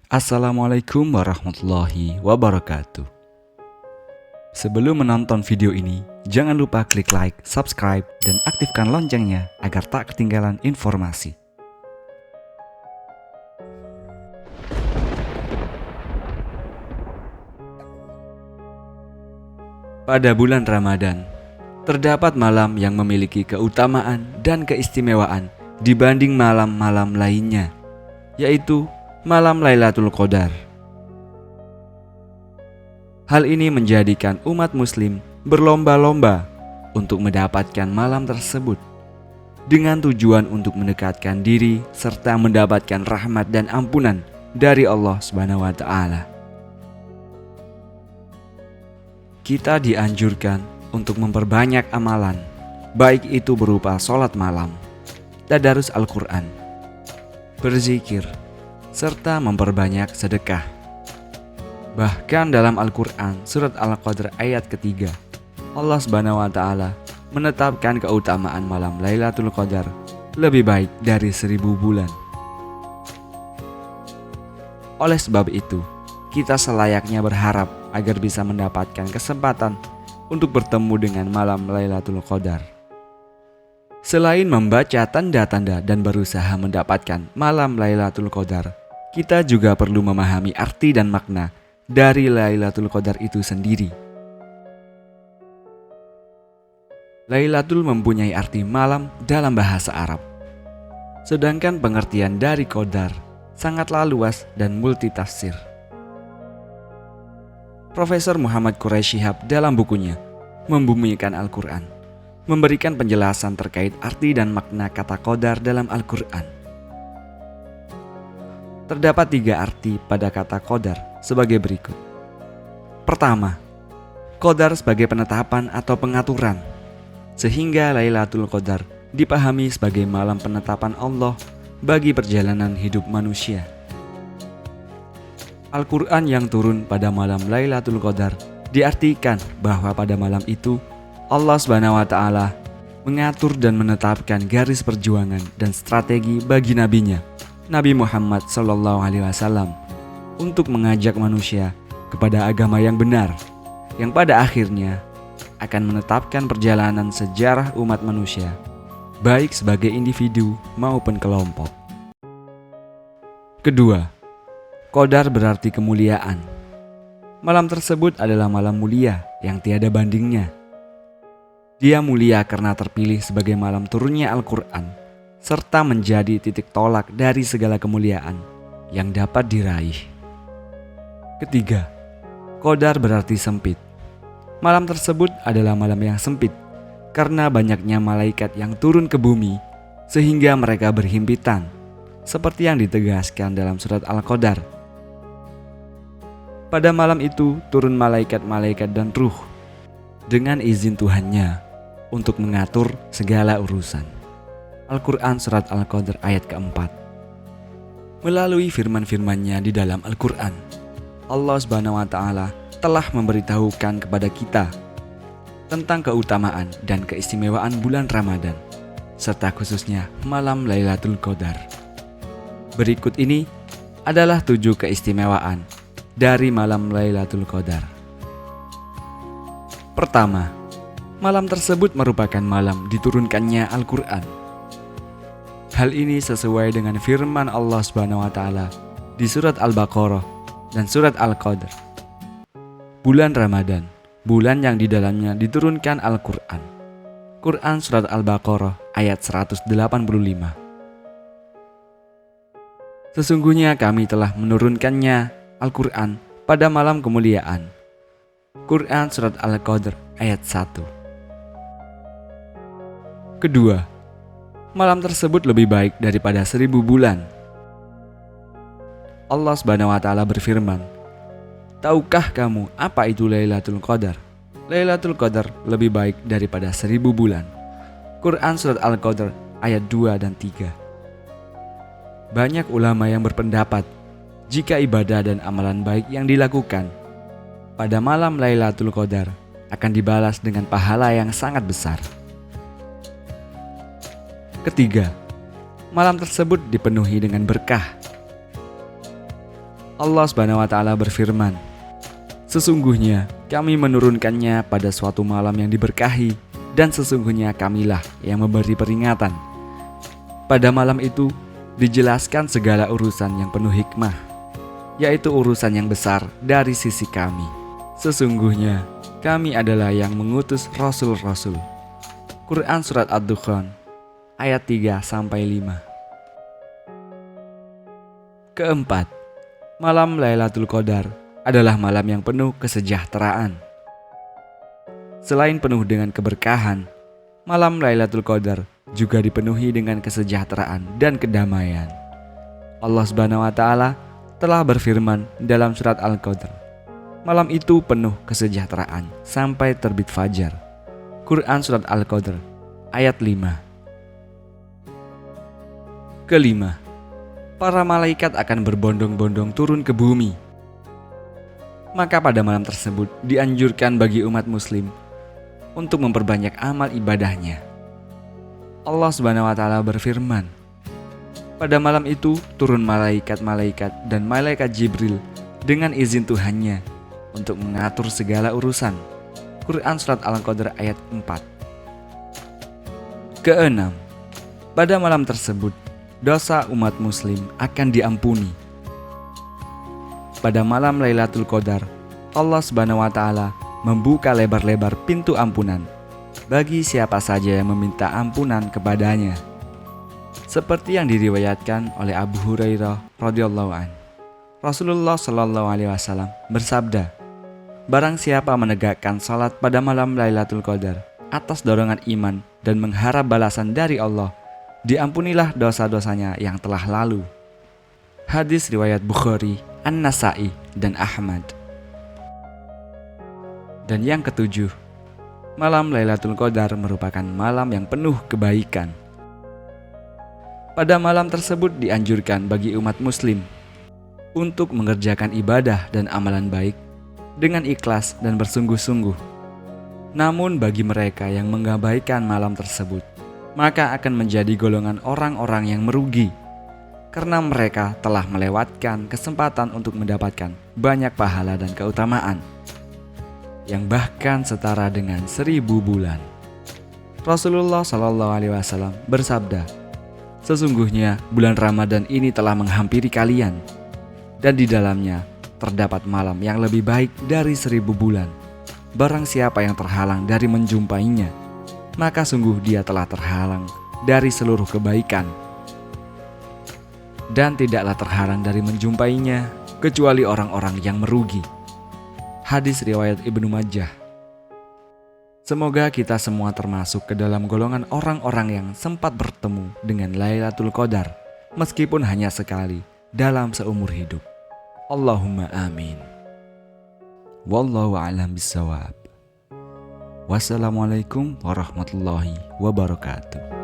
Assalamualaikum warahmatullahi wabarakatuh. Sebelum menonton video ini, jangan lupa klik like, subscribe, dan aktifkan loncengnya agar tak ketinggalan informasi. Pada bulan Ramadan, terdapat malam yang memiliki keutamaan dan keistimewaan dibanding malam-malam lainnya, yaitu malam Lailatul Qadar. Hal ini menjadikan umat muslim berlomba-lomba untuk mendapatkan malam tersebut dengan tujuan untuk mendekatkan diri serta mendapatkan rahmat dan ampunan dari Allah Subhanahu wa taala. Kita dianjurkan untuk memperbanyak amalan, baik itu berupa sholat malam, tadarus Al-Quran, berzikir, serta memperbanyak sedekah. Bahkan dalam Al-Quran surat Al-Qadr ayat ketiga, Allah Subhanahu wa taala menetapkan keutamaan malam Lailatul Qadar lebih baik dari 1000 bulan. Oleh sebab itu, kita selayaknya berharap agar bisa mendapatkan kesempatan untuk bertemu dengan malam Lailatul Qadar. Selain membaca tanda-tanda dan berusaha mendapatkan malam Lailatul Qadar, kita juga perlu memahami arti dan makna dari Lailatul Qadar itu sendiri. Lailatul mempunyai arti malam dalam bahasa Arab. Sedangkan pengertian dari Qadar sangatlah luas dan multitafsir. Profesor Muhammad Quraisy Shihab dalam bukunya Membumikan Al-Quran memberikan penjelasan terkait arti dan makna kata Qadar dalam Al-Quran. Terdapat 3 arti pada kata Qadar sebagai berikut. Pertama, Qadar sebagai penetapan atau pengaturan, sehingga Lailatul Qadar dipahami sebagai malam penetapan Allah bagi perjalanan hidup manusia. Al-Quran yang turun pada malam Lailatul Qadar diartikan bahwa pada malam itu Allah Subhanahu wa taala mengatur dan menetapkan garis perjuangan dan strategi bagi nabinya Nabi Muhammad SAW untuk mengajak manusia kepada agama yang benar, yang pada akhirnya akan menetapkan perjalanan sejarah umat manusia, baik sebagai individu maupun kelompok. Kedua, Qadar berarti kemuliaan. Malam tersebut adalah malam mulia yang tiada bandingnya. Dia mulia karena terpilih sebagai malam turunnya Al-Quran, serta menjadi titik tolak dari segala kemuliaan yang dapat diraih. Ketiga, Qadar berarti sempit. Malam tersebut adalah malam yang sempit karena banyaknya malaikat yang turun ke bumi sehingga mereka berhimpitan, seperti yang ditegaskan dalam surat Al-Qadar. Pada malam itu turun malaikat-malaikat dan ruh dengan izin Tuhannya untuk mengatur segala urusan. Al-Quran Surat Al-Qadr ayat keempat. Melalui firman-firmannya di dalam Al-Quran, Allah Subhanahu wa taala telah memberitahukan kepada kita tentang keutamaan dan keistimewaan bulan Ramadan, serta khususnya malam Lailatul Qadar. Berikut ini adalah 7 keistimewaan dari malam Lailatul Qadar. Pertama, malam tersebut merupakan malam diturunkannya Al-Quran. Hal ini sesuai dengan firman Allah Subhanahu wa taala di surat Al-Baqarah dan surat Al-Qadr. Bulan Ramadan, bulan yang di dalamnya diturunkan Al-Quran. Quran surat Al-Baqarah ayat 185. Sesungguhnya kami telah menurunkannya Al-Quran pada malam kemuliaan. Quran surat Al-Qadr ayat 1. Kedua, malam tersebut lebih baik daripada 1000 bulan. Allah Subhanahu wa taala berfirman, "Tahukah kamu apa itu Lailatul Qadar? Lailatul Qadar lebih baik daripada 1000 bulan." Quran surat Al-Qadr ayat 2 dan 3. Banyak ulama yang berpendapat jika ibadah dan amalan baik yang dilakukan pada malam Lailatul Qadar akan dibalas dengan pahala yang sangat besar. Ketiga, malam tersebut dipenuhi dengan berkah. Allah Subhanahu wa taala berfirman, "Sesungguhnya kami menurunkannya pada suatu malam yang diberkahi, dan sesungguhnya kamilah yang memberi peringatan. Pada malam itu dijelaskan segala urusan yang penuh hikmah, yaitu urusan yang besar dari sisi kami. Sesungguhnya kami adalah yang mengutus rasul-rasul." Quran Surat Ad-Dukhan ayat 3-5. Keempat, malam Lailatul Qadar adalah malam yang penuh kesejahteraan. Selain penuh dengan keberkahan, malam Lailatul Qadar juga dipenuhi dengan kesejahteraan dan kedamaian. Allah Subhanahu wa taala telah berfirman dalam surat Al-Qadr, "Malam itu penuh kesejahteraan sampai terbit fajar." Quran Surat Al-Qadr ayat 5. Kelima, para malaikat akan berbondong-bondong turun ke bumi. Maka pada malam tersebut dianjurkan bagi umat muslim untuk memperbanyak amal ibadahnya. Allah Subhanahu wa taala berfirman, "Pada malam itu turun malaikat-malaikat dan malaikat Jibril dengan izin Tuhannya untuk mengatur segala urusan." Quran Surat Al-Qadr ayat 4. Keenam, pada malam tersebut dosa umat muslim akan diampuni. Pada malam Lailatul Qadar, Allah Subhanahu wa taala membuka lebar-lebar pintu ampunan bagi siapa saja yang meminta ampunan kepadanya. Seperti yang diriwayatkan oleh Abu Hurairah radhiyallahu an. Rasulullah shallallahu alaihi wasallam bersabda, "Barang siapa menegakkan salat pada malam Lailatul Qadar atas dorongan iman dan mengharap balasan dari Allah, diampunilah dosa-dosanya yang telah lalu." Hadis riwayat Bukhari, An-Nasa'i, dan Ahmad. Dan yang ketujuh, malam Lailatul Qadar merupakan malam yang penuh kebaikan. Pada malam tersebut dianjurkan bagi umat muslim untuk mengerjakan ibadah dan amalan baik dengan ikhlas dan bersungguh-sungguh. Namun bagi mereka yang mengabaikan malam tersebut, maka akan menjadi golongan orang-orang yang merugi, karena mereka telah melewatkan kesempatan untuk mendapatkan banyak pahala dan keutamaan yang bahkan setara dengan 1000 bulan. Rasulullah Shallallahu Alaihi Wasallam bersabda, "Sesungguhnya bulan Ramadan ini telah menghampiri kalian, dan di dalamnya terdapat malam yang lebih baik dari 1000 bulan. Barang siapa yang terhalang dari menjumpainya, maka sungguh dia telah terhalang dari seluruh kebaikan, dan tidaklah terhalang dari menjumpainya kecuali orang-orang yang merugi." Hadis riwayat Ibnu Majah. Semoga kita semua termasuk ke dalam golongan orang-orang yang sempat bertemu dengan Lailatul Qadar, meskipun hanya sekali dalam seumur hidup. Allahumma amin. Wallahu a'lam bishawab. Wassalamualaikum warahmatullahi wabarakatuh.